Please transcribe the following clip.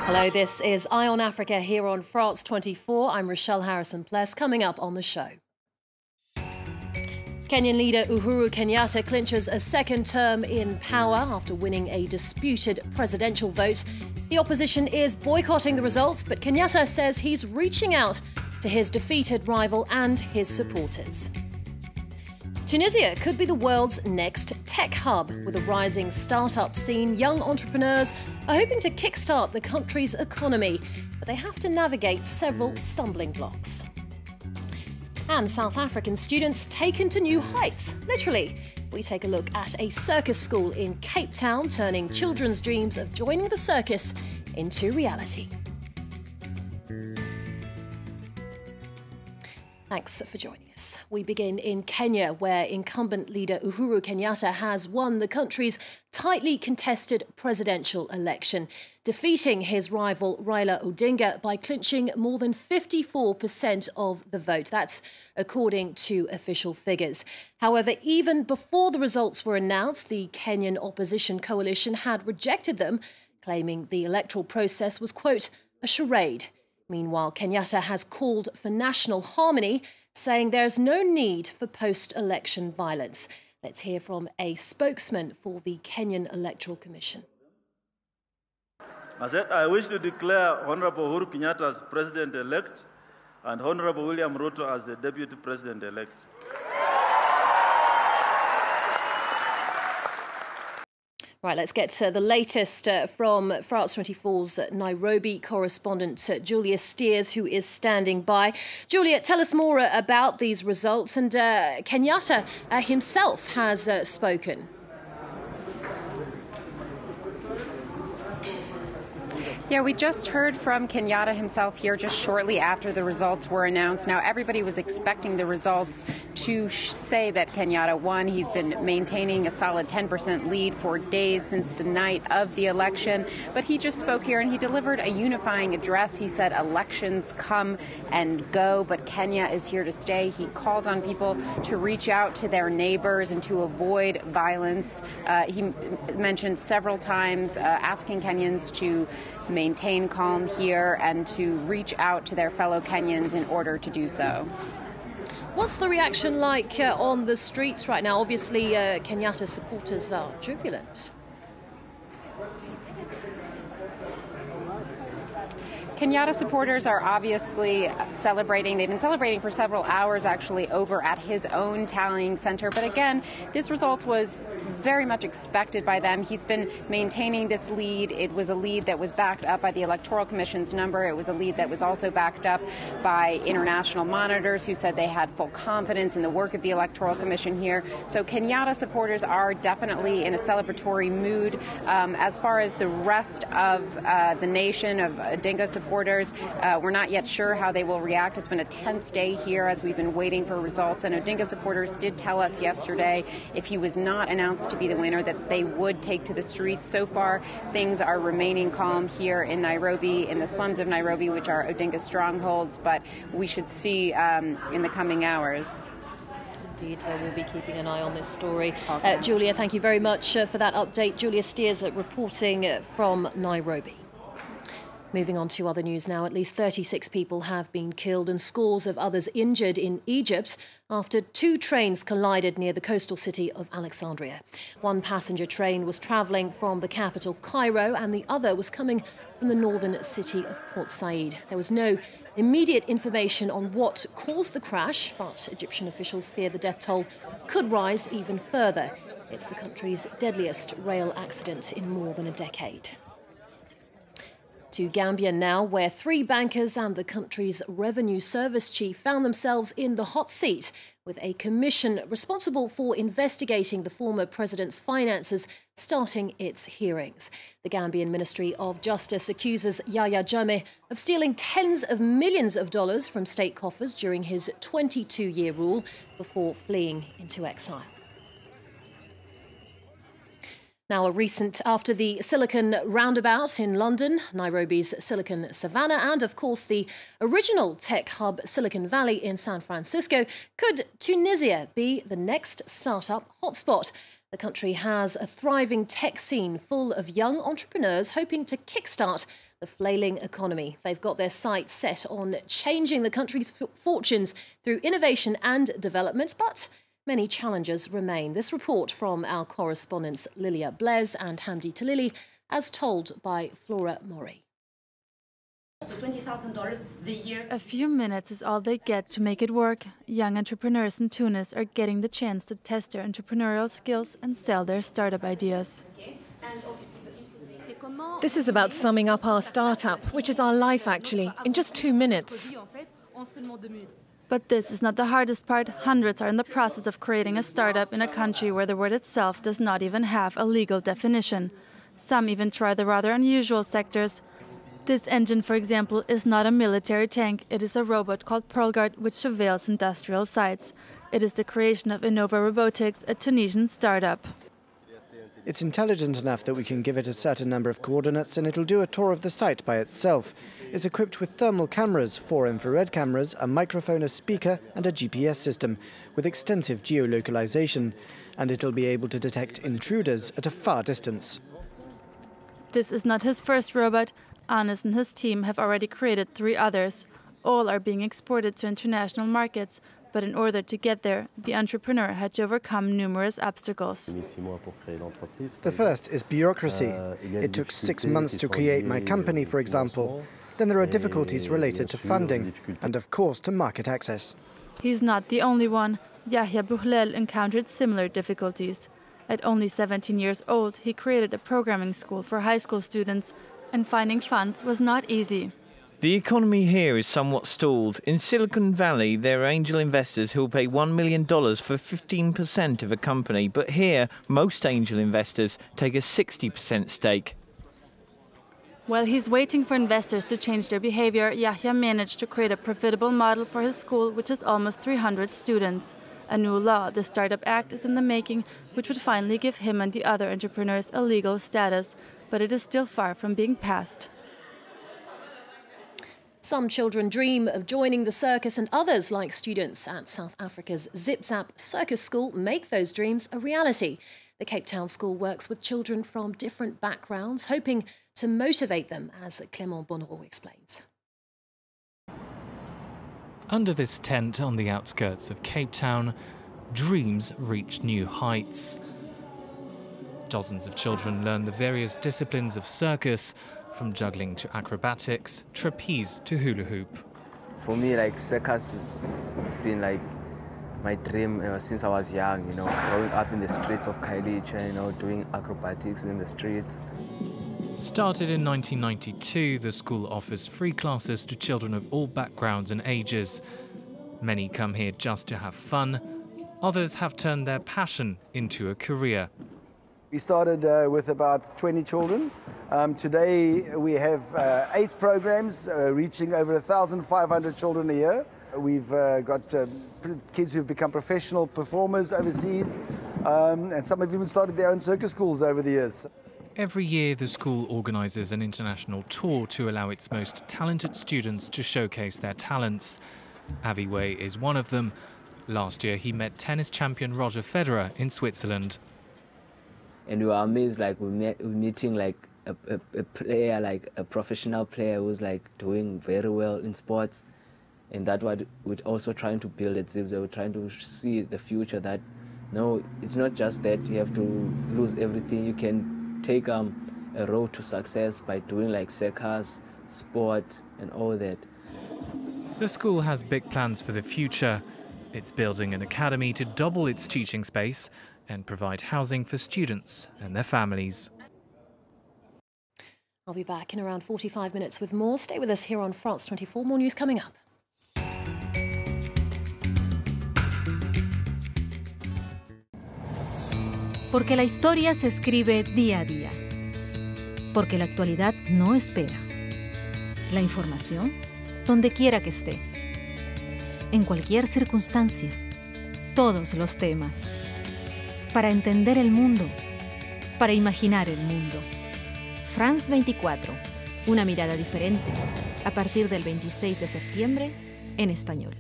Hello, this is Eye on Africa here on France 24. I'm Rochelle Harrison-Pless. Coming up on the show. Kenyan leader Uhuru Kenyatta clinches a second term in power after winning a disputed presidential vote. The opposition is boycotting the results, but Kenyatta says he's reaching out to his defeated rival and his supporters. Tunisia could be the world's next tech hub. With a rising startup scene, young entrepreneurs are hoping to kickstart the country's economy, but they have to navigate several stumbling blocks. And South African students taken to new heights, literally. We take a look at a circus school in Cape Town, turning children's dreams of joining the circus into reality. Thanks for joining us. We begin in Kenya, where incumbent leader Uhuru Kenyatta has won the country's tightly contested presidential election, defeating his rival Raila Odinga by clinching more than 54% of the vote. That's according to official figures. However, even before the results were announced, the Kenyan opposition coalition had rejected them, claiming the electoral process was, quote, a charade. Meanwhile, Kenyatta has called for national harmony, saying there's no need for post-election violence. Let's hear from a spokesman for the Kenyan Electoral Commission. I wish to declare Honorable Uhuru Kenyatta as President-elect and Honorable William Ruto as the Deputy President-elect. Right, let's get to the latest from France 24's Nairobi correspondent Julia Steers, who is standing by. Julia, tell us more about these results. And Kenyatta himself has spoken. Yeah, we just heard from Kenyatta himself here just shortly after the results were announced. Now, everybody was expecting the results to say that Kenyatta won. He's been maintaining a solid 10% lead for days since the night of the election. But he just spoke here and he delivered a unifying address. He said elections come and go, but Kenya is here to stay. He called on people to reach out to their neighbors and to avoid violence. He mentioned several times asking Kenyans to maintain calm here and to reach out to their fellow Kenyans in order to do so. What's the reaction like on the streets right now? Obviously, Kenyatta supporters are jubilant. Kenyatta supporters are obviously celebrating. They've been celebrating for several hours, actually, over at his own tallying center. But again, this result was very much expected by them. He's been maintaining this lead. It was a lead that was backed up by the Electoral Commission's number. It was a lead that was also backed up by international monitors who said they had full confidence in the work of the Electoral Commission here. So Kenyatta supporters are definitely in a celebratory mood. As far as the rest of the nation, of Odinga supporters, we're not yet sure how they will react. It's been a tense day here as we've been waiting for results. And Odinga supporters did tell us yesterday, if he was not announced to be the winner, that they would take to the streets. So far, things are remaining calm here in Nairobi, in the slums of Nairobi, which are Odinga's strongholds, but we should see in the coming hours. Indeed, we'll be keeping an eye on this story. Julia, thank you very much for that update. Julia Steers reporting from Nairobi. Moving on to other news now, at least 36 people have been killed and scores of others injured in Egypt after two trains collided near the coastal city of Alexandria. One passenger train was travelling from the capital, Cairo, and the other was coming from the northern city of Port Said. There was no immediate information on what caused the crash, but Egyptian officials fear the death toll could rise even further. It's the country's deadliest rail accident in more than a decade. To Gambia now, where three bankers and the country's revenue service chief found themselves in the hot seat, with a commission responsible for investigating the former president's finances starting its hearings. The Gambian Ministry of Justice accuses Yahya Jammeh of stealing tens of millions of dollars from state coffers during his 22-year rule before fleeing into exile. Now, after the Silicon Roundabout in London, Nairobi's Silicon Savannah, and of course the original tech hub Silicon Valley in San Francisco, could Tunisia be the next startup hotspot? The country has a thriving tech scene full of young entrepreneurs hoping to kickstart the flailing economy. They've got their sights set on changing the country's fortunes through innovation and development, but many challenges remain. This report from our correspondents Lilia Blez and Hamdi Talili, as told by Flora Mori. $20,000 the year. A few minutes is all they get to make it work. Young entrepreneurs in Tunis are getting the chance to test their entrepreneurial skills and sell their startup ideas. This is about summing up our startup, which is our life actually, in just 2 minutes. But this is not the hardest part. Hundreds are in the process of creating a startup in a country where the word itself does not even have a legal definition. Some even try the rather unusual sectors. This engine, for example, is not a military tank. It is a robot called Pearlguard, which surveils industrial sites. It is the creation of Innova Robotics, a Tunisian startup. It's intelligent enough that we can give it a certain number of coordinates and it'll do a tour of the site by itself. It's equipped with thermal cameras, 4 infrared cameras, a microphone, a speaker and a GPS system with extensive geolocalization. And it'll be able to detect intruders at a far distance. This is not his first robot. Anis and his team have already created 3 others. All are being exported to international markets, but in order to get there, the entrepreneur had to overcome numerous obstacles. The first is bureaucracy. It took 6 months to create my company, for example. Then there are difficulties related to funding and, of course, to market access. He's not the only one. Yahya Bouhlel encountered similar difficulties. At only 17 years old, he created a programming school for high school students, and finding funds was not easy. The economy here is somewhat stalled. In Silicon Valley, there are angel investors who will pay $1 million for 15% of a company, but here, most angel investors take a 60% stake. While he's waiting for investors to change their behavior, Yahya managed to create a profitable model for his school, which has almost 300 students. A new law, the Startup Act, is in the making, which would finally give him and the other entrepreneurs a legal status, but it is still far from being passed. Some children dream of joining the circus, and others, like students at South Africa's Zip Zap Circus School, make those dreams a reality. The Cape Town school works with children from different backgrounds, hoping to motivate them, as Clement Bonneau explains. Under this tent on the outskirts of Cape Town, dreams reach new heights. Dozens of children learn the various disciplines of circus, from juggling to acrobatics, trapeze to hula hoop. For me, like circus, it's been like my dream since I was young, growing up in the streets of Khayelitsha, doing acrobatics in the streets. Started in 1992, the school offers free classes to children of all backgrounds and ages. Many come here just to have fun. Others have turned their passion into a career. We started with about 20 children. Today we have 8 programs reaching over 1,500 children a year. We've got kids who've become professional performers overseas, and some have even started their own circus schools over the years. Every year the school organises an international tour to allow its most talented students to showcase their talents. Aviway is one of them. Last year he met tennis champion Roger Federer in Switzerland. And we were amazed, like we're meeting like a player, like a professional player who's like doing very well in sports. And that's what we're also trying to build at Zip. We're trying to see the future that, no, it's not just that you have to lose everything. You can take a road to success by doing like circus, sport and all that. The school has big plans for the future. It's building an academy to double its teaching space and provide housing for students and their families. I'll be back in around 45 minutes with more. Stay with us here on France 24. More news coming up. Porque la historia se escribe día a día. Porque la actualidad no espera. La información, donde quiera que esté. En cualquier circunstancia. Todos los temas. Para entender el mundo. Para imaginar el mundo. France 24. Una mirada diferente. A partir del 26 de septiembre, en español.